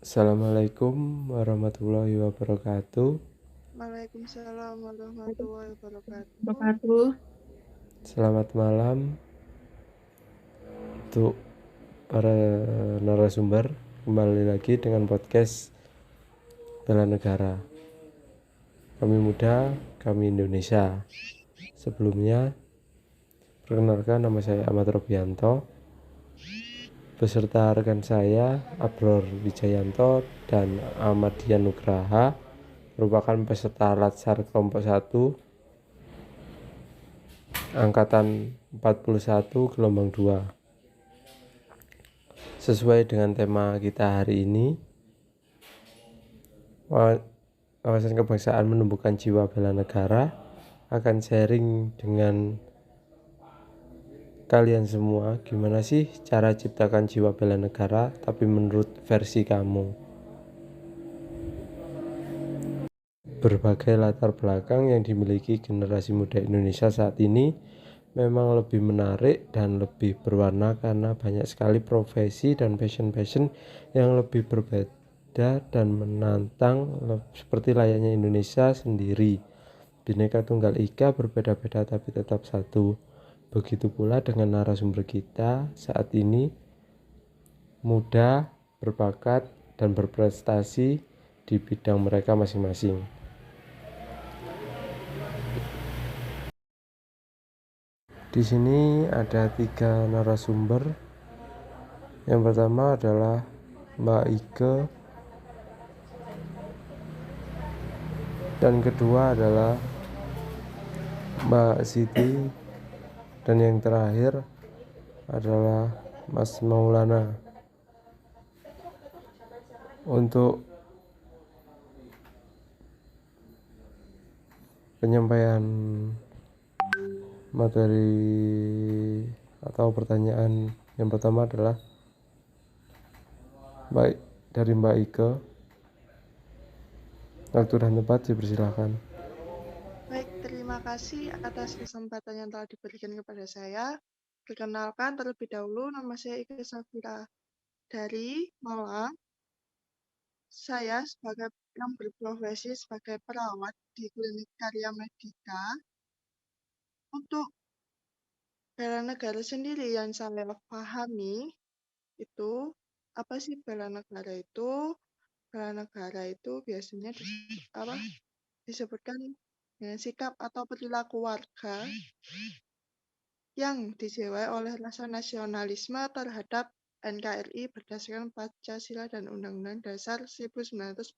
Assalamualaikum warahmatullahi wabarakatuh. Waalaikumsalam warahmatullahi wabarakatuh. Wabarakatuh. Selamat malam untuk para narasumber. Kembali lagi dengan podcast Bela Negara. Kami muda, kami Indonesia. Sebelumnya, perkenalkan nama saya Ahmad Robianto, beserta rekan saya Abror Wijayanto dan Ahmad Dian Nugraha, merupakan peserta Latsar kelompok 1 angkatan 41 gelombang 2. Sesuai dengan tema kita hari ini, wawasan kebangsaan menumbuhkan jiwa bela negara, akan sharing dengan kalian semua gimana sih cara ciptakan jiwa bela negara tapi menurut versi kamu. Berbagai latar belakang yang dimiliki generasi muda Indonesia saat ini memang lebih menarik dan lebih berwarna karena banyak sekali profesi dan passion yang lebih berbeda dan menantang seperti layaknya Indonesia sendiri. Bhinneka Tunggal Ika, berbeda-beda tapi tetap satu. Begitu pula dengan narasumber kita saat ini, muda, berbakat, dan berprestasi di bidang mereka masing-masing. Di sini ada 3 narasumber. Yang pertama adalah Mbak Ike, dan kedua adalah Mbak Siti, dan yang terakhir adalah Mas Maulana. Untuk penyampaian materi atau pertanyaan yang pertama adalah baik dari Mbak Ike. Waktu dan tempat dipersilakan. Baik, terima kasih atas kesempatan yang telah diberikan kepada saya. Perkenalkan terlebih dahulu, nama saya Ike Safira dari Malang. Saya sebagai yang berprofesi sebagai perawat di Klinik Karya Medika. Untuk bela negara sendiri yang saya pahami itu, apa sih bela negara itu? Bela negara itu biasanya disebutkan dengan sikap atau perilaku warga yang dijiwai oleh rasa nasionalisme terhadap NKRI berdasarkan Pancasila dan Undang-Undang Dasar 1945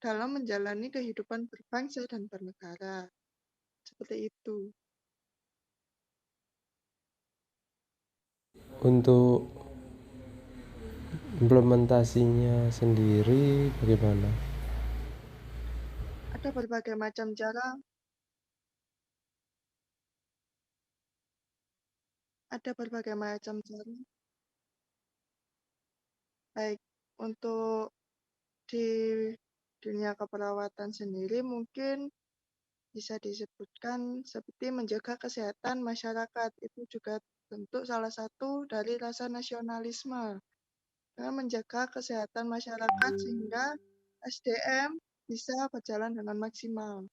dalam menjalani kehidupan berbangsa dan bernegara. Seperti itu. Untuk implementasinya sendiri bagaimana? Ada berbagai macam cara. Baik, untuk di dunia keperawatan sendiri mungkin bisa disebutkan seperti menjaga kesehatan masyarakat. Itu juga bentuk salah satu dari rasa nasionalisme. Dengan menjaga kesehatan masyarakat sehingga SDM bisa berjalan dengan maksimal.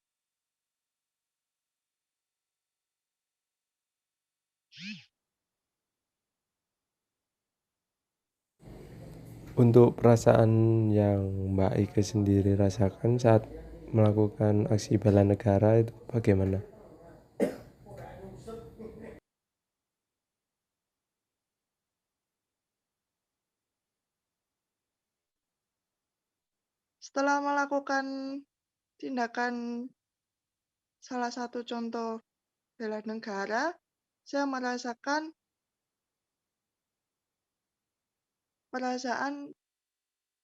Untuk perasaan yang Mbak Ike sendiri rasakan saat melakukan aksi bela negara itu bagaimana? Setelah melakukan tindakan salah satu contoh bela negara, saya merasakan perasaan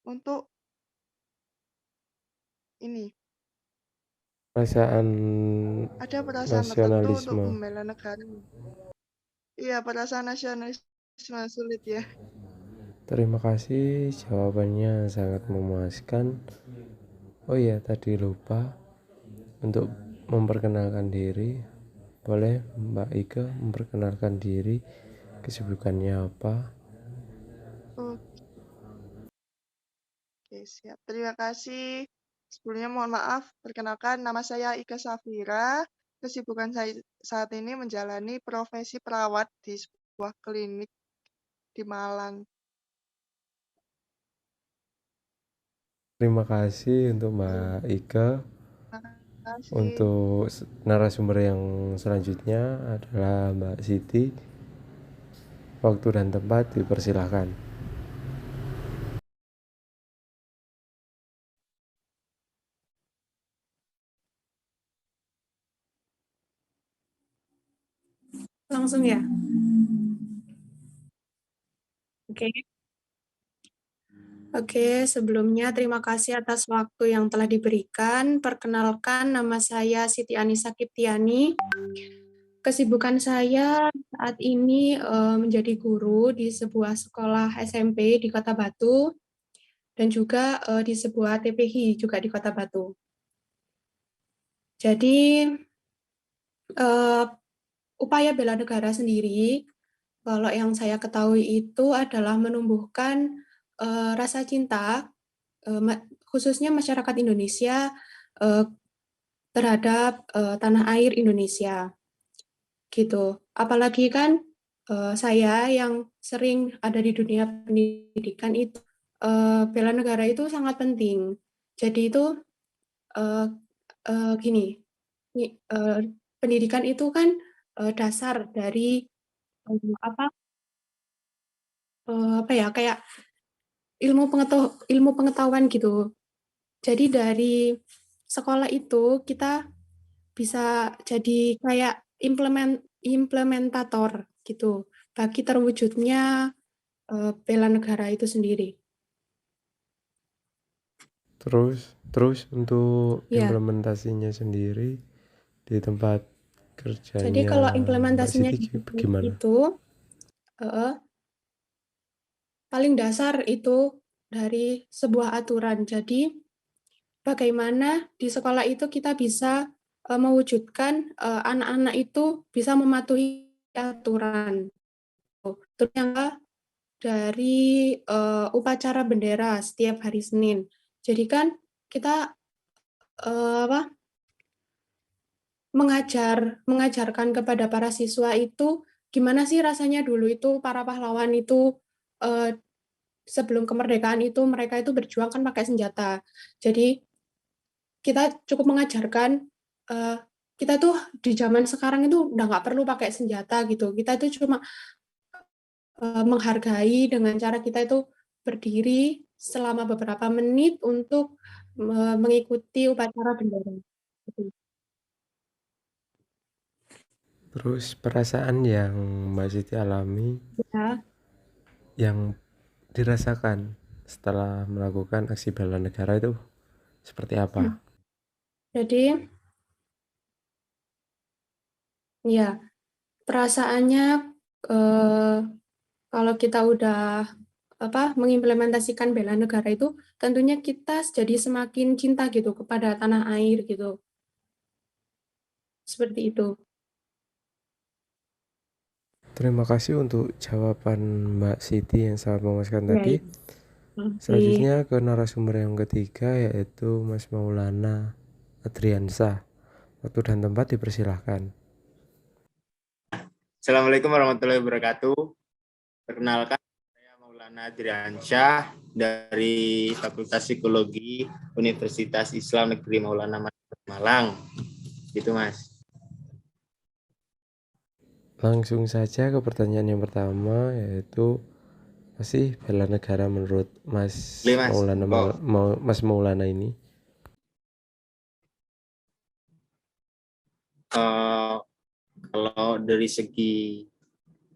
untuk ini. Perasaan Ada perasaan tertentu untuk nasionalisme. membela negara. Iya, perasaan nasionalisme sulit ya. Terima kasih, jawabannya sangat memuaskan. Oh iya, tadi lupa untuk memperkenalkan diri. Boleh Mbak Ike memperkenalkan diri, kesibukannya apa? Oh, siap. Terima kasih. Sebelumnya mohon maaf, perkenalkan nama saya Ika Safira. Kesibukan saya saat ini menjalani profesi perawat di sebuah klinik di Malang. Terima kasih untuk Mbak Ika. Terima kasih. Untuk narasumber yang selanjutnya adalah Mbak Siti. Waktu dan tempat dipersilahkan. Langsung ya? Oke. Oke, sebelumnya terima kasih atas waktu yang telah diberikan. Perkenalkan, nama saya Siti Anissa Kiptiani. Kesibukan saya saat ini menjadi guru di sebuah sekolah SMP di Kota Batu dan juga di sebuah TPI juga di Kota Batu. Jadi upaya bela negara sendiri, kalau yang saya ketahui itu adalah menumbuhkan rasa cinta, khususnya masyarakat Indonesia terhadap tanah air Indonesia, gitu. Apalagi kan saya yang sering ada di dunia pendidikan itu, bela negara itu sangat penting. Jadi itu gini, pendidikan itu kan dasar dari apa ya, kayak ilmu pengetahuan gitu. Jadi dari sekolah itu kita bisa jadi kayak implementator gitu bagi terwujudnya bela negara itu sendiri. Terus untuk Ya. implementasinya sendiri di tempat Jadi kerjanya kalau Mbak implementasinya Siti gimana? itu paling dasar itu dari sebuah aturan. Jadi bagaimana di sekolah itu kita bisa mewujudkan anak-anak itu bisa mematuhi aturan. Terus yang dari upacara bendera setiap hari Senin. Jadi kan kita mengajarkan kepada para siswa itu gimana sih rasanya dulu itu para pahlawan itu sebelum kemerdekaan itu mereka itu berjuang kan pakai senjata. Jadi kita cukup mengajarkan kita tuh di zaman sekarang itu udah nggak perlu pakai senjata gitu. Kita itu cuma menghargai dengan cara kita itu berdiri selama beberapa menit untuk mengikuti upacara bendera. Terus perasaan yang Mbak Siti alami Ya. yang dirasakan setelah melakukan aksi bela negara itu seperti apa? Jadi ya perasaannya kalau kita udah mengimplementasikan bela negara itu tentunya kita jadi semakin cinta gitu kepada tanah air gitu. Seperti itu. Terima kasih untuk jawaban Mbak Siti yang sangat memuaskan tadi. Selanjutnya ke narasumber yang ketiga yaitu Mas Maulana Adriansyah. Waktu dan tempat dipersilahkan. Assalamualaikum warahmatullahi wabarakatuh. Perkenalkan, saya Maulana Adriansyah dari Fakultas Psikologi Universitas Islam Negeri Maulana Malang. Gitu, Mas. Langsung saja ke pertanyaan yang pertama yaitu apa sih bela negara menurut Mas Maulana ini? Kalau dari segi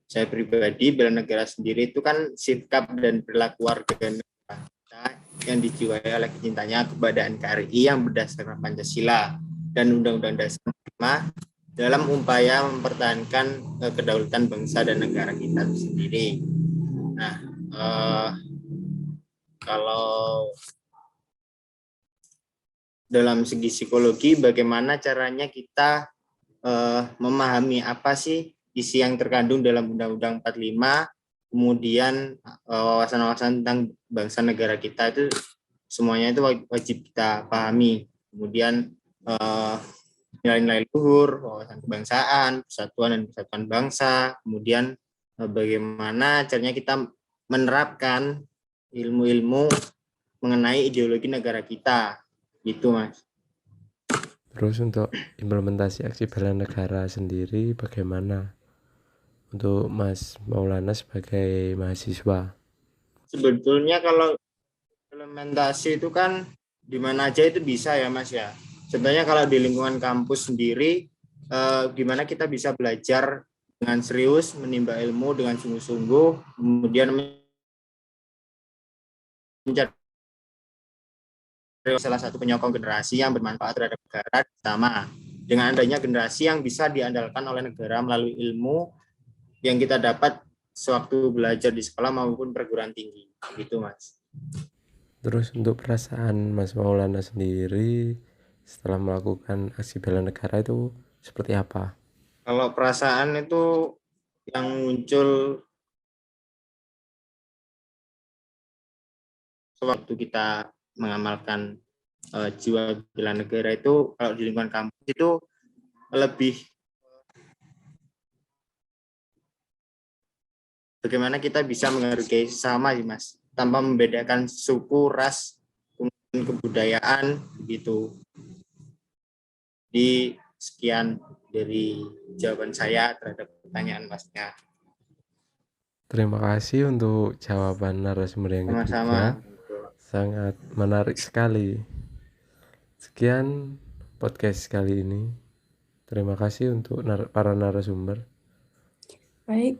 saya pribadi, bela negara sendiri itu kan sikap dan perilaku warga negara kita yang dijiwai oleh cintanya kepada NKRI yang berdasarkan Pancasila dan Undang-Undang Dasar 45 dalam upaya mempertahankan kedaulatan bangsa dan negara kita itu sendiri. Nah, kalau dalam segi psikologi, bagaimana caranya kita memahami apa sih isi yang terkandung dalam Undang-Undang 45, kemudian wawasan-wawasan tentang bangsa negara kita itu semuanya itu wajib kita pahami. Kemudian nilai-nilai luhur, wawasan kebangsaan, persatuan dan kesatuan bangsa, kemudian bagaimana caranya kita menerapkan ilmu-ilmu mengenai ideologi negara kita, gitu Mas. Terus untuk implementasi aksi bela negara sendiri bagaimana untuk Mas Maulana sebagai mahasiswa? Sebetulnya kalau implementasi itu kan di mana aja itu bisa ya Mas ya. Contohnya kalau di lingkungan kampus sendiri, gimana kita bisa belajar dengan serius, menimba ilmu dengan sungguh-sungguh, kemudian menjadi salah satu penyokong generasi yang bermanfaat terhadap negara, sama dengan adanya generasi yang bisa diandalkan oleh negara melalui ilmu yang kita dapat sewaktu belajar di sekolah maupun perguruan tinggi, gitu Mas. Terus untuk perasaan Mas Maulana sendiri setelah melakukan aksi bela negara itu seperti apa? Kalau perasaan itu yang muncul sewaktu kita mengamalkan jiwa bela negara itu, kalau di lingkungan kampus itu lebih bagaimana kita bisa menghargai sesama sih Mas, tanpa membedakan suku, ras, kemudian kebudayaan, begitu. Di sekian dari jawaban saya terhadap pertanyaan Masnya. Terima kasih untuk jawaban narasumber yang ketiga. Sama-sama. Sangat menarik sekali. Sekian podcast kali ini. Terima kasih untuk para narasumber. Baik.